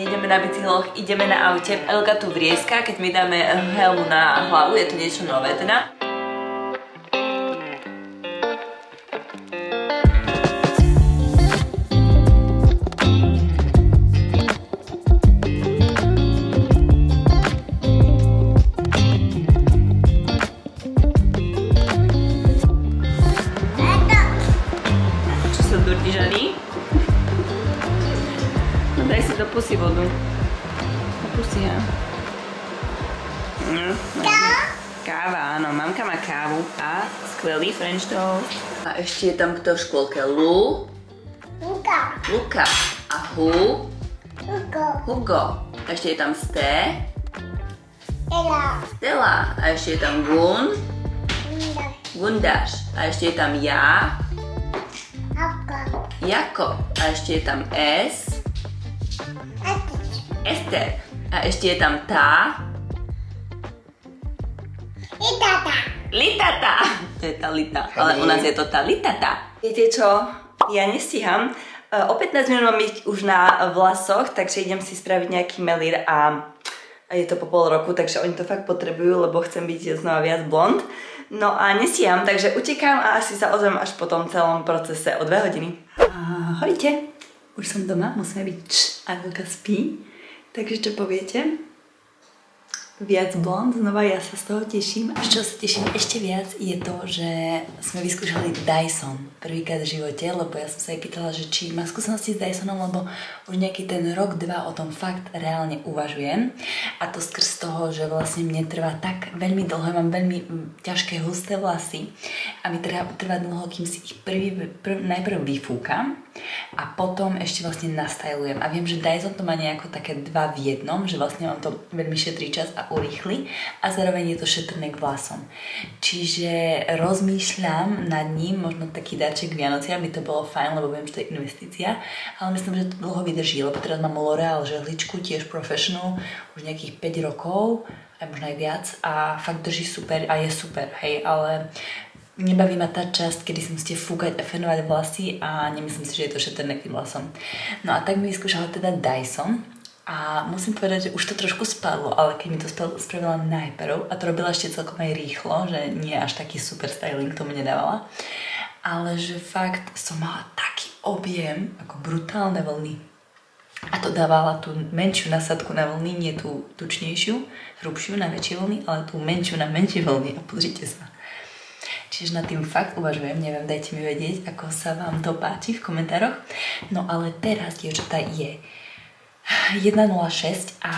nejdeme na bicykloch, ideme na aute. Elka tu vrieska, keď my dáme helmu na hlavu, je to niečo nové teda. Čo sa durdí, Žany? No daj si do pusy vodu. Do pusy, ja. Káva, áno, mamka má kávu a skvelý French toast. A ešte je tam kto v škôlke? Luka. A Hugo. A ešte je tam Stella. A ešte je tam Gundáš. A ešte je tam Jakob. A ešte je tam Ester. A ešte je tam Litata. To je tá Lita, ale u nás je to tá Litata. Viete čo? Ja nestíham. O 15 minút mám byť už na vlasoch, takže idem si spraviť nejaký melír a je to po pol roku, takže oni to fakt potrebujú, lebo chcem byť znova viac blond. No a nestíham, takže utekám a asi sa ozvem až po tom celom procese o 2 hodiny. Ahojte, už som doma, musíme byť Adelka spí, takže čo poviete? Viac blond, znova ja sa z toho teším. A čo sa teším ešte viac je to, že sme vyskúšali Dyson prvýkrát v živote, lebo ja som sa jej pýtala, že či má skúsenosti s Dysonom, lebo už nejaký ten rok, 2 o tom fakt reálne uvažujem. A to skrz toho, že vlastne mne trvá tak veľmi dlho, mám veľmi ťažké husté vlasy a mi trvá dlho, kým si ich najprv vyfúkam a potom ešte vlastne nastylujem. A viem, že Dyson to má nejako také 2 v 1, že vlastne on to veľmi šetrí čas a urýchli a zároveň je to šetrné k vlasom. Čiže rozmýšľam nad ním, možno taký darček Vianociam, by to bolo fajn, lebo viem, že to je investícia, ale myslím, že to dlho vydrží, lebo teraz mám L'Oreal žehličku, tiež professional, už nejakých 5 rokov, aj možno aj viac a fakt drží super a je super, hej, ale nebaví ma tá časť, kedy si musíte fúkať a fenovať vlasy a nemyslím si, že je to šetrné k vlasom. No a tak mi vyskúšala teda Dyson. A musím povedať, že už to trošku spadlo, ale keď mi to spravila najprv, a to robila ešte celkom aj rýchlo, že nie až taký super styling tomu nedávala, ale že fakt som mala taký objem, ako brutálne vlny. A to dávala tú menšiu nasadku na vlny, nie tú tučnejšiu, hrubšiu na väčšie vlny, ale tú menšiu na menšie vlny a pozrite sa. Čiže nad tým fakt uvažujem, neviem, dajte mi vedieť, ako sa vám to páči v komentároch. No ale teraz, dievčatá, je 1:06 a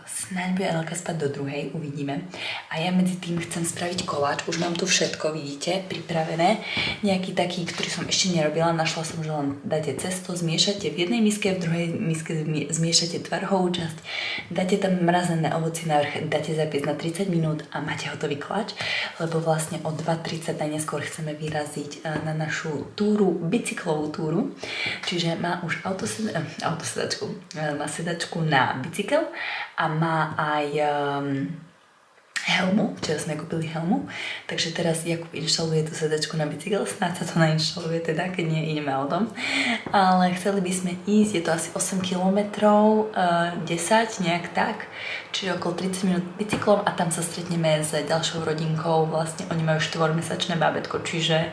snáď bude Elka spať do 2:00, uvidíme. A ja medzi tým chcem spraviť koláč, už mám tu všetko, vidíte, pripravené. Nejaký taký, ktorý som ešte nerobila, našla som, že len dáte cesto, zmiešate v jednej miske, v druhej miske zmiešate tvarohovú časť, dáte tam mrazené ovocie na vrch, dáte zapiesť na 30 minút a máte hotový koláč, lebo vlastne o 2:30 najneskôr chceme vyraziť na našu túru, bicyklovú túru, čiže má už autosedačku, má sedačku na bicykel a má aj helmu, včera sme kúpili helmu, takže teraz Jakub inštaluje tú sedačku na bicykel, snáď sa to nainštaluje teda, keď nie ideme autom, ale chceli by sme ísť, je to asi 8 km, 10 nejak tak, čiže okolo 30 minút bicyklom a tam sa stretneme s ďalšou rodinkou, vlastne oni majú 4-mesačné bábätko, čiže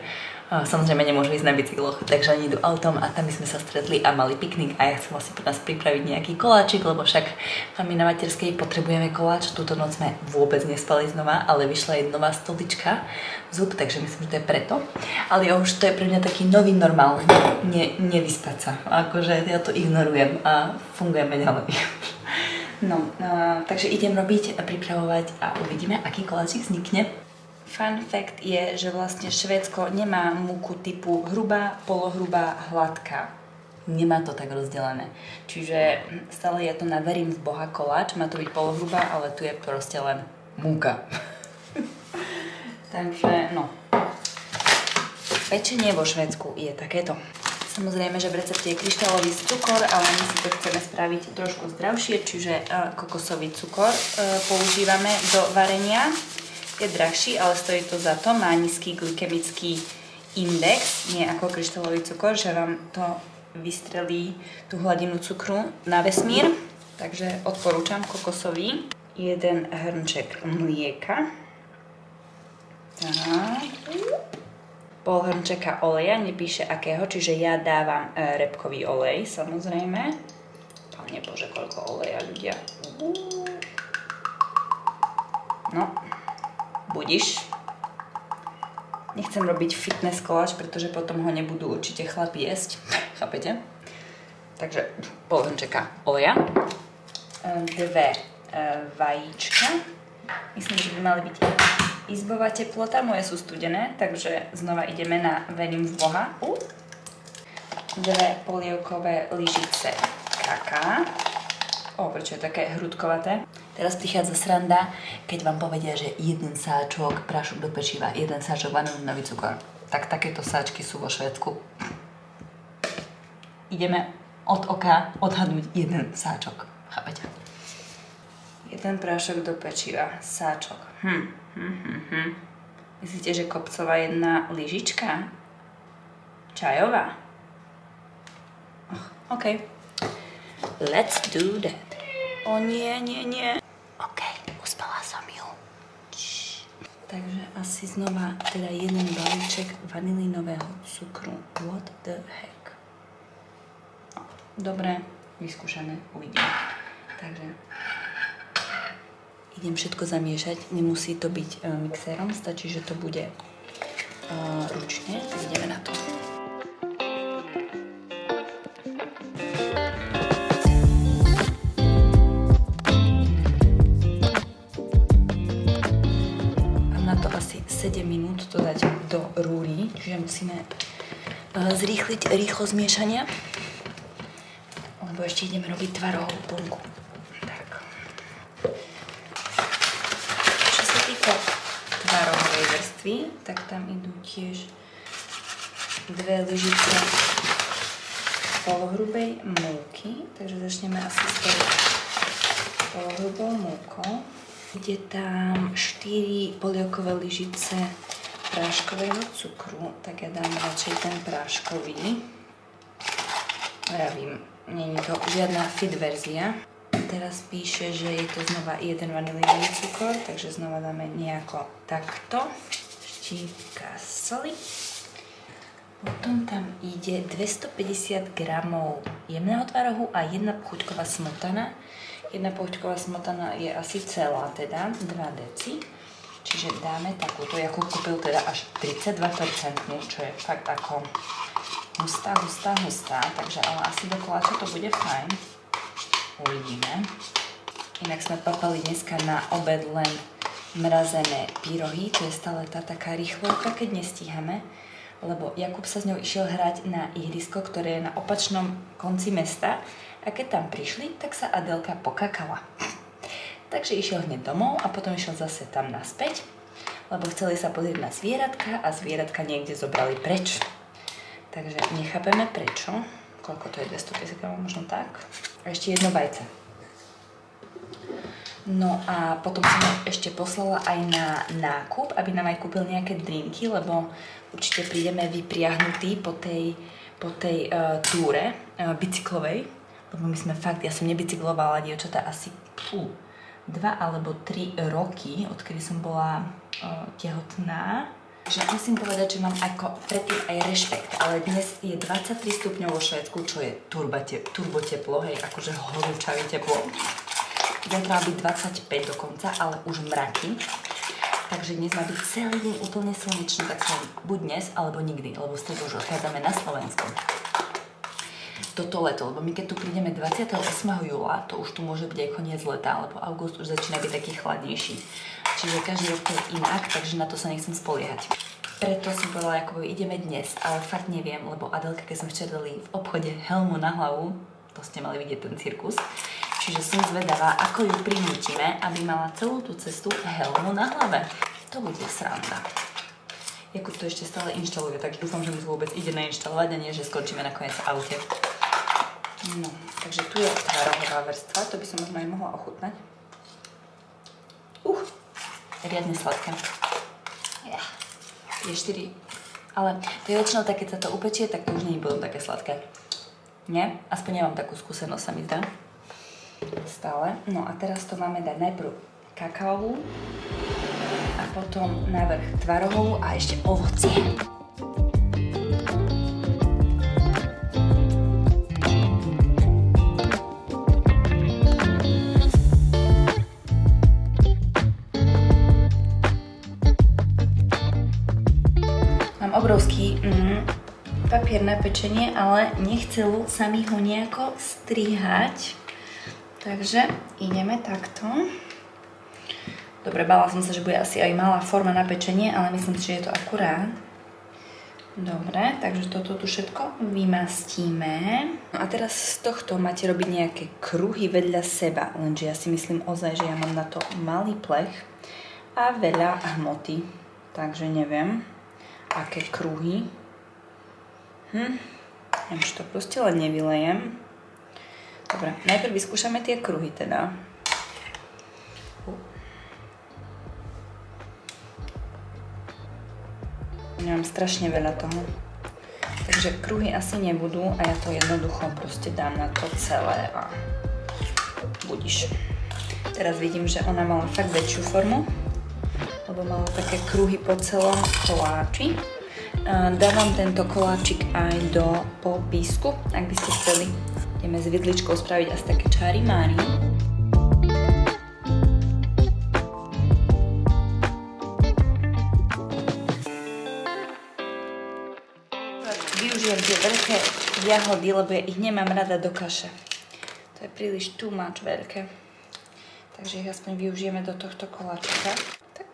samozrejme nemôžu ísť na bicykloch, takže oni idú autom a tam by sme sa stretli a mali piknik a ja chcem vlastne pre nás pripraviť nejaký koláčik, lebo však mami na materskej potrebujeme koláč, túto noc sme vôbec nespali znova, ale vyšla jej nová stolička zub, takže myslím, že to je preto. Ale už to je pre mňa taký nový normál, nevyspať sa, akože ja to ignorujem a fungujeme ďalej. No, takže idem robiť a pripravovať a uvidíme, aký koláčik vznikne. Fun fact je, že vlastne Švédsko nemá múku typu hrubá, polohrubá, hladká. Nemá to tak rozdelené. Čiže stále je to na verím v Boha koláč, má to byť polohrubá, ale tu je proste len múka. Takže, no. Pečenie vo Švédsku je takéto. Samozrejme, že v recepte je kryštálový cukor, ale my si to chceme spraviť trošku zdravšie, čiže kokosový cukor používame do varenia. Je drahší, ale stojí to za to, má nízky glykemický index, nie ako kryštálový cukor, že vám to vystrelí tú hladinu cukru na vesmír. Takže odporúčam kokosový. 1 hrnček mlieka. Tak. Pol hrnčeka oleja, nepíše akého, čiže ja dávam repkový olej, samozrejme. Pane Bože, koľko oleja, ľudia. No, budiš. Nechcem robiť fitness koláč, pretože potom ho nebudú určite chlapi jesť. Chápete? Takže pol hrnčeka oleja. 2 vajíčka. Myslím, že by mali byť izbová teplota. Moje sú studené, takže znova ideme na verím v Boha. 2 polievkové lyžice kaká. Prečo je také hrudkovaté? Teraz prichádza sranda, keď vám povedia, že 1 sáčok prášok do pečiva, 1 sáčok vanilínový cukor. Tak takéto sáčky sú vo Švédsku. Ideme od oka odhadnúť 1 sáčok. Chápete? 1 prášok do pečiva, sáčok. Myslíte, že kopcová 1 lyžička? Čajová? OK. Let's do that. Nie. OK, uspala som ju. Takže asi znova teda 1 balíček vanilínového cukru. What the heck? Dobre, vyskúšané, uvidíme. Takže idem všetko zamiešať, nemusí to byť mixérom, stačí, že to bude ručne, tak ideme na to. Mám na to asi 7 minút to dať do rúry, čiže musíme zrýchliť rýchlosť miešania, lebo ešte ideme robiť tvarohovú plnku. Tvarohovej vrstvy, tak tam idú tiež 2 lyžice polohrubej múky, takže začneme asi s tou polohrubou múkou. Ide tam 4 polievkové lyžice práškového cukru, tak ja dám radšej ten práškový. Vravím, nie je to žiadna fit verzia. Teraz píše, že je to znova 1 vanilínový cukor, takže znova dáme nejako takto. Štívka soli. Potom tam ide 250 gramov jemného tvarohu a 1 pochuťková smotana. 1 pochuťková smotana je asi celá, teda 2 deci. Čiže dáme takúto, Jakub kúpil teda až 32%, čo je fakt ako hustá, takže ale asi do koláča to bude fajn. Uvidíme. Inak sme papali dneska na obed len mrazené pyrohy, to je stále tá taká rýchlovka, keď nestíhame, lebo Jakub sa s ňou išiel hrať na ihrisko, ktoré je na opačnom konci mesta a keď tam prišli, tak sa Adelka pokakala. Takže išiel hneď domov a potom išiel zase tam naspäť, lebo chceli sa pozrieť na zvieratka a zvieratka niekde zobrali preč. Takže nechápeme prečo. Koľko to je? 250 gramov, možno tak. A ešte 1 vajce. No a potom som ešte poslala aj na nákup, aby nám aj kúpil nejaké drinky, lebo určite prídeme vypriahnutí po tej túre bicyklovej. Lebo my sme fakt, ja som nebicyklovala, dievčatá, asi 2 alebo 3 roky, odkedy som bola tehotná. Takže musím povedať, že mám ako predtým aj rešpekt, ale dnes je 23 stupňov vo Švédsku, čo je turboteplo, hej, akože horúčavý teplo. Zajtra má byť 25 dokonca, ale už mraky. Takže dnes má byť celý deň úplne slnečný, tak sa buď dnes, alebo nikdy, lebo z toho už odchádzame na Slovensko. Toto leto, lebo my keď tu prídeme 28. júla, to už tu môže byť aj koniec leta, lebo august už začína byť taký chladnejší. Čiže každý rok to je inak, takže na to sa nechcem spoliehať. Preto som povedala Jakubovi, ideme dnes, ale fakt neviem, lebo Adelka, keď sme včera dali v obchode helmu na hlavu, to ste mali vidieť ten cirkus, čiže som zvedavá, ako ju prinútime, aby mala celú tú cestu helmu na hlave. To bude sranda. Jakub to ešte stále inštaluje, takže dúfam, že mi to vôbec ide nainštalovať a nie, že skončíme nakoniec v aute. No, takže tu je tvarohová vrstva, to by som možno aj mohla ochutnať. Riadne sladké. Je 4. Ale to je väčšinou tak, keď sa to upečie, tak to už nie je potom také sladké. Nie? Aspoň ja mám takú skúsenosť, sa mi zdá. Stále. No a teraz to máme dať najprv kakaovú a potom navrch tvarohovú a ešte ovocie. Mám obrovský papier na pečenie, ale nechcelo sa mi ho nejako strihať. Takže ideme takto. Dobre, bála som sa, že bude asi aj malá forma na pečenie, ale myslím si, že je to akurát. Dobre, takže toto tu všetko vymastíme. No a teraz z tohto máte robiť nejaké kruhy vedľa seba, lenže ja si myslím ozaj, že ja mám na to malý plech a veľa hmoty. Takže neviem, aké kruhy. Ja už to proste len nevylejem. Dobre, najprv vyskúšame tie kruhy teda. Nemám strašne veľa toho. Takže kruhy asi nebudú a ja to jednoducho proste dám na to celé a budíš. Teraz vidím, že ona mala fakt väčšiu formu, lebo mala také kruhy po celom koláči. Dávam tento koláčik aj do popisku, ak by ste chceli. Ideme s vidličkou spraviť asi také čári-mári. Využijem tie veľké jahody, lebo ja ich nemám rada do kaše. To je príliš too much veľké. Takže ich aspoň využijeme do tohto koláčika. Tak.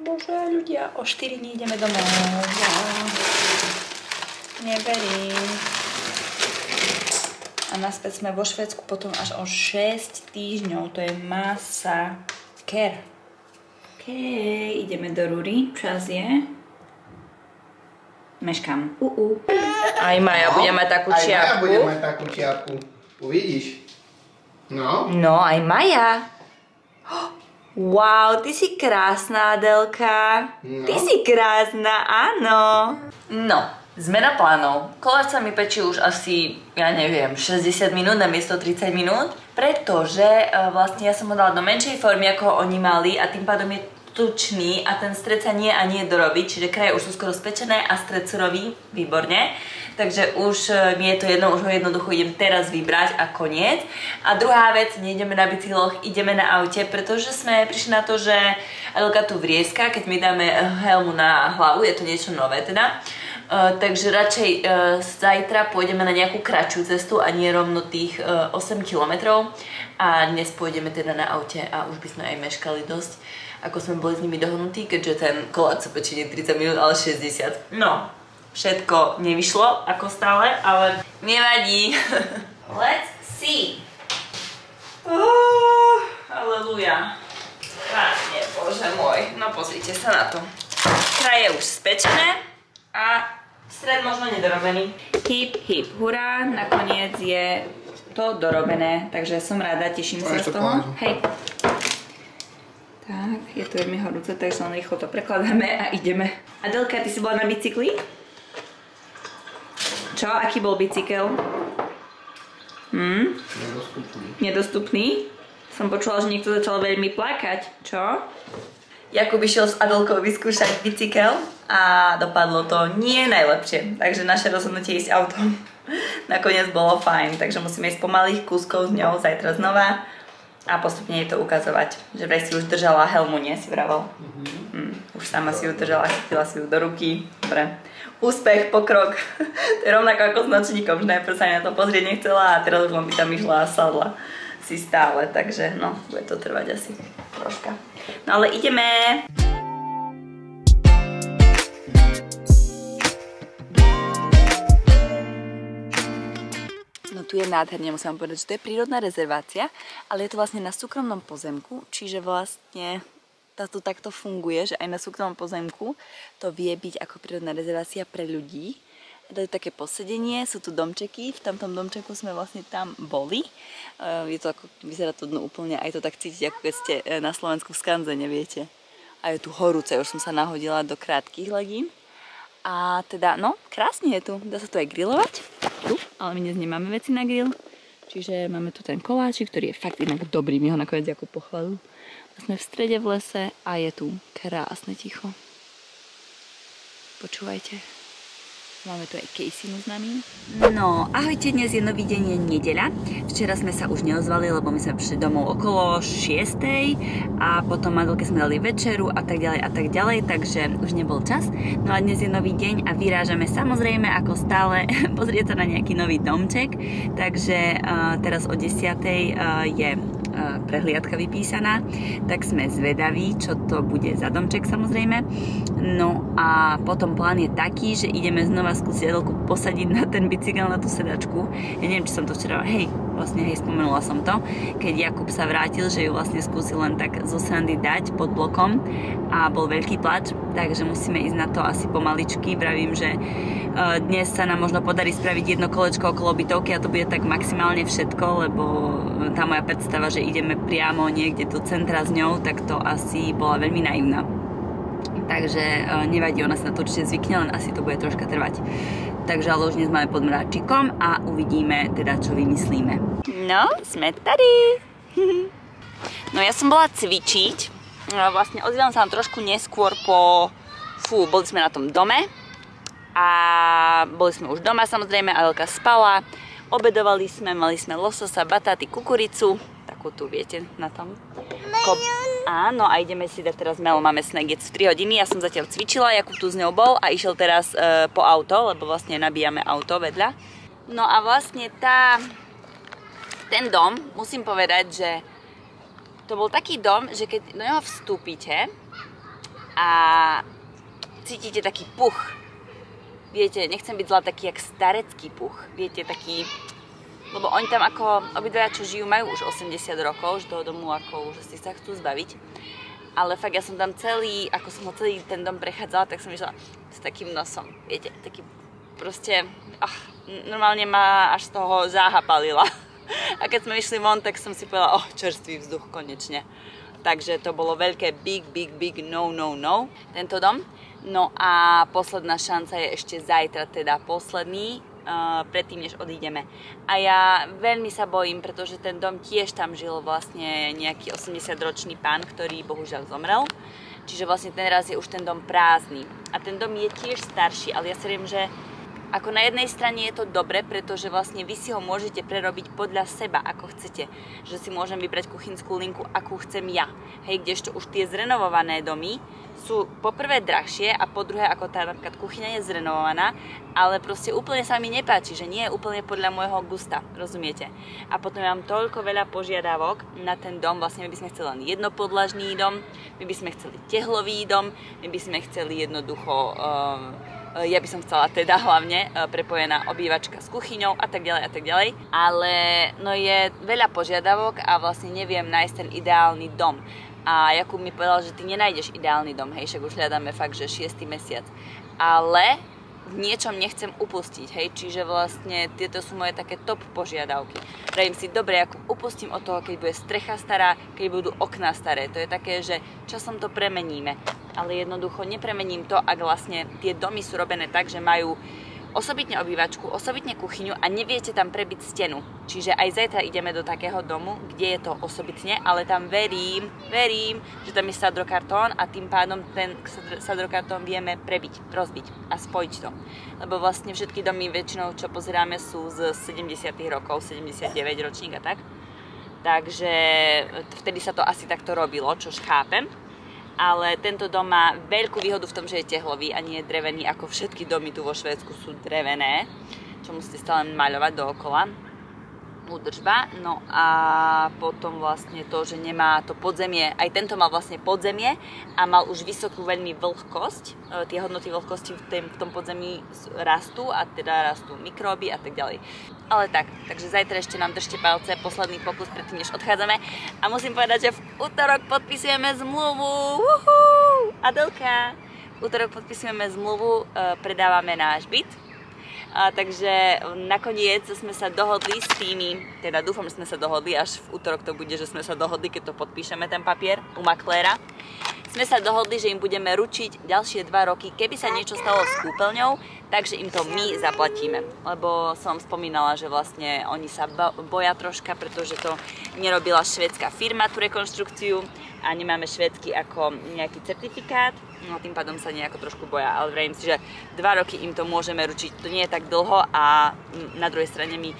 Bože, ľudia, o 4 dní ideme domov. Ja. Neverím. A naspäť sme vo Švédsku potom až o 6 týždňov. To je masaker. OK, ideme do Rury. Čas je. Meškám. Aj Maja bude mať takú čiapku. Aj Maja bude mať takú čiapku. Uvidíš. No. No, aj Maja. Wow, ty si krásna, Adelka. No. Ty si krásna, áno. No, zmena plánov. Koláč sa mi pečí už asi, ja neviem, 60 minút namiesto 30 minút. Pretože vlastne ja som ho dala do menšej formy, ako oni mali a tým pádom je tučný a ten stred sa nie a nie dorobí, čiže kraje už sú skoro spečené a stred surový, výborne. Takže už mi je to jedno, už ho jednoducho idem teraz vybrať a koniec. A druhá vec, nejdeme na bicykloch, ideme na aute, pretože sme prišli na to, že Adelka tu vrieska, keď mi dáme helmu na hlavu, je to niečo nové teda. Takže radšej zajtra pôjdeme na nejakú kratšiu cestu a nie rovno tých 8 km. A dnes pôjdeme teda na aute a už by sme aj meškali dosť, ako sme boli s nimi dohodnutí, keďže ten koláč sa pečí nie 30 minút, ale 60. No, všetko nevyšlo ako stále, ale nevadí. Let's see. Halleluja. Krásne, bože môj. No pozrite sa na to. Kraj je už spečené a stred možno nedorobený. Hip, hip, hurá. Nakoniec je to dorobené, takže som rada, teším sa z toho. Hej. Tak, je to veľmi horúce, takže len rýchlo to prekladáme a ideme. Adelka, ty si bola na bicykli? Čo? Aký bol bicykel? Nedostupný. Nedostupný? Som počula, že niekto začal veľmi plakať. Čo? Jakub išiel s Adelkou vyskúšať bicykel a dopadlo to nie najlepšie. Takže naše rozhodnutie ísť autom nakoniec bolo fajn. Takže musíme ísť pomalých kúskov s ňou zajtra znova a postupne jej to ukazovať. Že vraj si už držala helmu, nie? Si vravel. Už sama si ju držala, chytila si ju do ruky. Dobre. Úspech, pokrok. To je rovnako ako s nočníkom, že najprv sa na to pozrieť nechcela a teraz už len by tam išla a sadla si stále. Takže no, bude to trvať asi troška. No ale ideme! No tu je nádherne, musím povedať, že to je prírodná rezervácia, ale je to vlastne na súkromnom pozemku, čiže vlastne to takto funguje, že aj na súkromnom pozemku to vie byť ako prírodná rezervácia pre ľudí. To je také posedenie, sú tu domčeky, v tomto domčeku sme vlastne tam boli. Je to ako, vyzerá to dno úplne, aj to tak cítiť, ako keď ste na Slovensku v Skanzene, viete. A je tu horúce, už som sa nahodila do krátkych legín. A teda, no, krásne je tu, dá sa tu aj grilovať. Tu, ale my dnes nemáme veci na grill. Čiže máme tu ten koláčik, ktorý je fakt inak dobrý, mi ho nakoniec ako pochválil. Sme v strede v lese a je tu krásne ticho. Počúvajte. Máme tu aj Caseynu s nami. No, ahojte, dnes je nový deň, je nedeľa. Včera sme sa už neozvali, lebo my sme prišli domov okolo 6:00 a potom manželke sme dali večeru a tak ďalej, takže už nebol čas. No a dnes je nový deň a vyrážame samozrejme ako stále pozrieť sa na nejaký nový domček. Takže teraz o 10:00 je prehliadka vypísaná, tak sme zvedaví, čo to bude za domček samozrejme. No a potom plán je taký, že ideme znova skúsiť Adelku posadiť na ten bicykel, na tú sedačku. Ja neviem, či som to včera, spomenula som to, keď Jakub sa vrátil, že ju vlastne skúsil len tak zo srandy dať pod blokom a bol veľký plač, takže musíme ísť na to asi pomaličky. Vravím, že dnes sa nám možno podarí spraviť jedno kolečko okolo bytovky a to bude tak maximálne všetko, lebo tá moja predstava, že ideme priamo niekde do centra s ňou, tak to asi bola veľmi naivná. Takže nevadí, ona sa na to určite zvykne, len asi to bude troška trvať. Takže ale už dnes máme pod mráčikom a uvidíme teda, čo vymyslíme. No, sme tady. No ja som bola cvičiť. Vlastne ozývam sa nám trošku neskôr boli sme na tom dome. A boli sme už doma samozrejme, Adelka spala. Obedovali sme, mali sme lososa, batáty, kukuricu. Takú tu, viete, na tom. Áno, a ideme si dať teraz máme snack, je 3 hodiny, ja som zatiaľ cvičila, Jakub tu s ňou bol a išiel teraz po auto, lebo vlastne nabíjame auto vedľa. No a vlastne ten dom, musím povedať, že to bol taký dom, že keď do neho vstúpite a cítite taký puch, viete, nechcem byť zlá, taký jak starecký puch, viete, taký, lebo oni tam ako obidvaja, čo žijú, majú už 80 rokov, že toho domu ako už si sa chcú zbaviť. Ale fakt ja som tam celý ten dom prechádzala, tak som išla s takým nosom, viete, taký proste, normálne ma až z toho záha palila. A keď sme išli von, tak som si povedala, čerstvý vzduch konečne. Takže to bolo veľké big no, tento dom. No a posledná šanca je ešte zajtra, teda posledný, predtým, než odídeme. A ja veľmi sa bojím, pretože ten dom tiež tam žil vlastne nejaký 80-ročný pán, ktorý bohužiaľ zomrel. Čiže vlastne ten raz je už ten dom prázdny. A ten dom je tiež starší, ale ja si viem, že ako na jednej strane je to dobre, pretože vlastne vy si ho môžete prerobiť podľa seba, ako chcete. Že si môžem vybrať kuchynskú linku, akú chcem ja. Hej, kdežto už tie zrenovované domy sú po prvé drahšie a po druhé, ako tá napríklad kuchyňa je zrenovovaná, ale proste úplne sa mi nepáči, že nie je úplne podľa môjho gusta, rozumiete? A potom mám toľko veľa požiadavok na ten dom, vlastne my by sme chceli len jednopodlažný dom, my by sme chceli tehlový dom, my by sme chceli jednoducho ja by som chcela teda hlavne prepojená obývačka s kuchyňou a tak ďalej, ale no je veľa požiadavok a vlastne neviem nájsť ten ideálny dom. A Jakub mi povedal, že ty nenájdeš ideálny dom, hej, však už hľadáme fakt, že 6. mesiac. Ale v niečom nechcem upustiť, hej, čiže vlastne tieto sú moje také top požiadavky. Pravím si, dobre, Jakub, upustím od toho, keď bude strecha stará, keď budú okná staré. To je také, že časom to premeníme. Ale jednoducho nepremením to, ak vlastne tie domy sú robené tak, že majú osobitne obývačku, osobitne kuchyňu a neviete tam prebiť stenu. Čiže aj zajtra ideme do takého domu, kde je to osobitne, ale tam verím, že tam je sadrokartón a tým pádom ten sadrokartón vieme prebiť, rozbiť a spojiť to. Lebo vlastne všetky domy väčšinou, čo pozeráme, sú z 70. rokov, 79 ročník a tak. Takže vtedy sa to asi takto robilo, čož chápem. Ale tento dom má veľkú výhodu v tom, že je tehlový a nie je drevený, ako všetky domy tu vo Švédsku sú drevené, čo musíte stále maľovať dookola. Údržba. No a potom vlastne to, že nemá to podzemie, aj tento mal vlastne podzemie a mal už vysokú veľmi vlhkosť. Tie hodnoty vlhkosti v tom podzemí rastú a teda rastú mikróby a tak ďalej. Ale takže zajtra ešte nám držte palce, posledný pokus predtým, než odchádzame. A musím povedať, že v útorok podpisujeme zmluvu. Adelka! V útorok podpisujeme zmluvu, predávame náš byt. Takže nakoniec sme sa dohodli s tými, teda dúfam, že sme sa dohodli, až v útorok to bude, že sme sa dohodli, keď to podpíšeme ten papier u makléra. Sme sa dohodli, že im budeme ručiť ďalšie 2 roky. Keby sa niečo stalo s kúpeľňou, takže im to my zaplatíme. Lebo som spomínala, že vlastne oni sa boja troška, pretože to nerobila švédska firma, tú rekonštrukciu, a nemáme švédsky ako nejaký certifikát, no tým pádom sa nejako trošku boja, ale vravím si, že 2 roky im to môžeme ručiť, to nie je tak dlho a na druhej strane my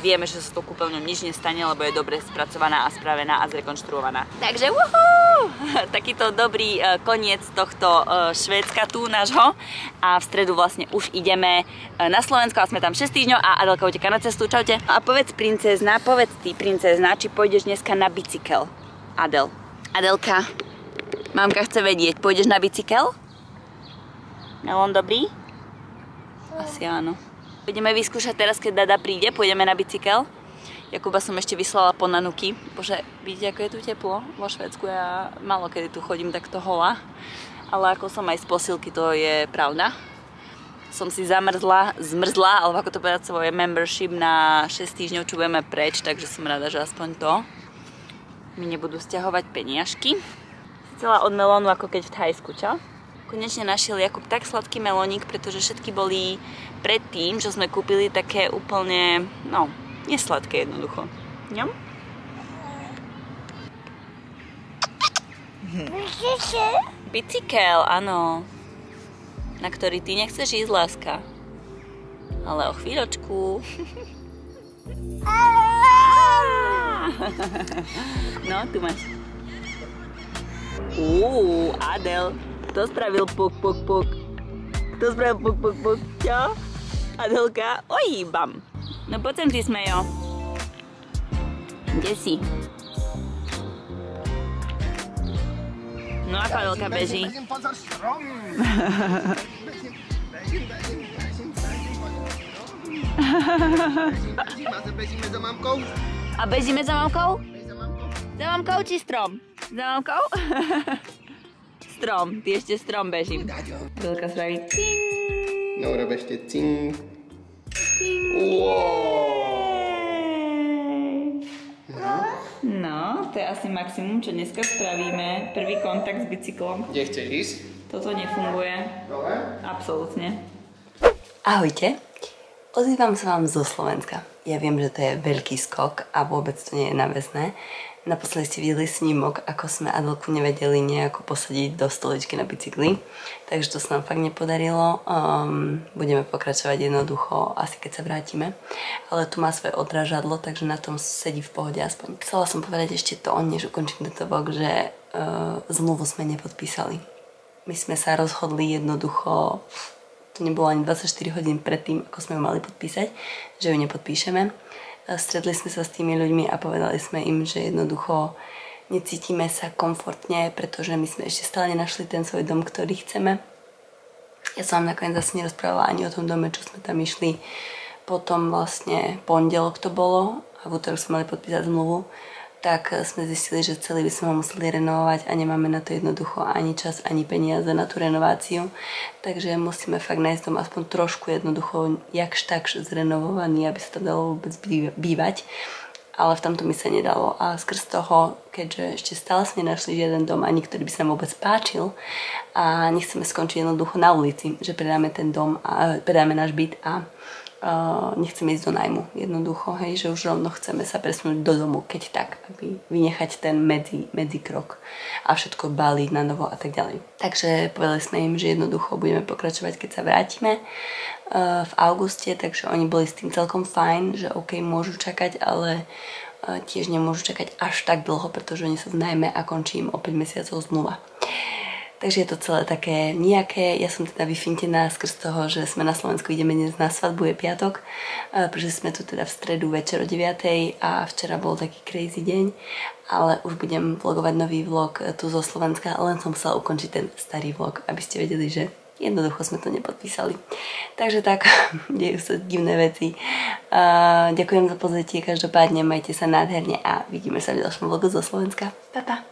vieme, že sa s tou kúpeľňou nič nestane, lebo je dobre spracovaná a spravená a zrekonštruovaná. Takže takýto dobrý koniec tohto Švédska tu nášho a v stredu vlastne už ideme na Slovensko a sme tam 6 týždňov a Adelka uteká na cestu, čaute. A povedz ty princezna, či pôjdeš dneska na bicykel? Adelka, mamka chce vedieť, pôjdeš na bicykel? Melon dobrý? Asi áno. Budeme vyskúšať teraz, keď Dada príde, pôjdeme na bicykel. Jakuba som ešte vyslala po nanuky. Bože, vidíte, ako je tu teplo vo Švédsku? Ja málo kedy tu chodím takto holá. Ale ako som aj z posilky, to je pravda. Som si zmrzla, alebo ako to povedať, svoje membership na 6 týždňov, čo budeme preč, takže som rada, že aspoň to mi nebudú stiahovať peniažky. Chcela od melónu, ako keď v Thajsku, čo? Konečne našiel Jakub tak sladký melónik, pretože všetky boli predtým, čo sme kúpili, také úplne, no, nesladké jednoducho. Ňom? Bicykel, áno. Na ktorý ty nechceš ísť, láska. Ale o chvíľočku. No, tu máš. Adel. Kto spravil puk, puk, puk? Kto spravil puk, puk, puk? Čo? Adelka? Oj, bam. No poď sem ty, Smejo. Kde si? No ako Adelka beží? Bežíme za mamkou? A bežíme za mamkou? Za mamkou či strom? Za mamkou? Strom, ty ešte strom bežím. Adelka spraví cing. No, rob ešte cing. No, to je asi maximum, čo dneska spravíme. Prvý kontakt s bicyklom. Kde chceš ísť? Toto nefunguje. Dole? Absolútne. Ahojte. Ozývam sa vám zo Slovenska. Ja viem, že to je veľký skok a vôbec to nie je náväzné. Naposledy ste videli snímok, ako sme Adelku nevedeli nejako posadiť do stoličky na bicykli. Takže to sa nám fakt nepodarilo. Budeme pokračovať jednoducho, asi keď sa vrátime. Ale tu má svoje odrážadlo, takže na tom sedí v pohode aspoň. Chcela som povedať ešte to, než ukončím tento vlog, že zmluvu sme nepodpísali. My sme sa rozhodli jednoducho, to nebolo ani 24 hodín predtým, ako sme ju mali podpísať, že ju nepodpíšeme. Stretli sme sa s tými ľuďmi a povedali sme im, že jednoducho necítime sa komfortne, pretože my sme ešte stále nenašli ten svoj dom, ktorý chceme. Ja som vám nakoniec zase nerozprávala ani o tom dome, čo sme tam išli. Potom vlastne pondelok to bolo a v útorok sme mali podpísať zmluvu. Tak sme zistili, že celý by sme ho museli renovovať a nemáme na to jednoducho ani čas, ani peniaze na tú renováciu. Takže musíme fakt nájsť dom aspoň trošku jednoducho jakž takž zrenovovaný, aby sa tam dalo vôbec bývať. Ale v tomto mi sa nedalo. A skrz toho, keďže ešte stále sme nenašli žiaden dom, ani ktorý by sa nám vôbec páčil a nechceme skončiť jednoducho na ulici, že predáme ten dom a predáme náš byt a nechceme ísť do nájmu jednoducho, hej, že už rovno chceme sa presunúť do domu, keď tak, aby vynechať ten medzikrok a všetko baliť na novo a tak ďalej. Takže povedali sme im, že jednoducho budeme pokračovať, keď sa vrátime v auguste, takže oni boli s tým celkom fajn, že OK, môžu čakať, ale tiež nemôžu čakať až tak dlho, pretože oni sú v nájme a končí im o 5 mesiacov zmluva. Takže je to celé také nejaké. Ja som teda vyfintená skrz toho, že sme na Slovensku, ideme dnes na svadbu, je piatok, pretože sme tu teda v stredu večer o 9:00 a včera bol taký crazy deň, ale už budem vlogovať nový vlog tu zo Slovenska, len som chcela ukončiť ten starý vlog, aby ste vedeli, že jednoducho sme to nepodpísali. Takže tak, dejú sa divné veci. Ďakujem za pozornosť, každopádne majte sa nádherne a vidíme sa v ďalšom vlogu zo Slovenska. Pa, pa.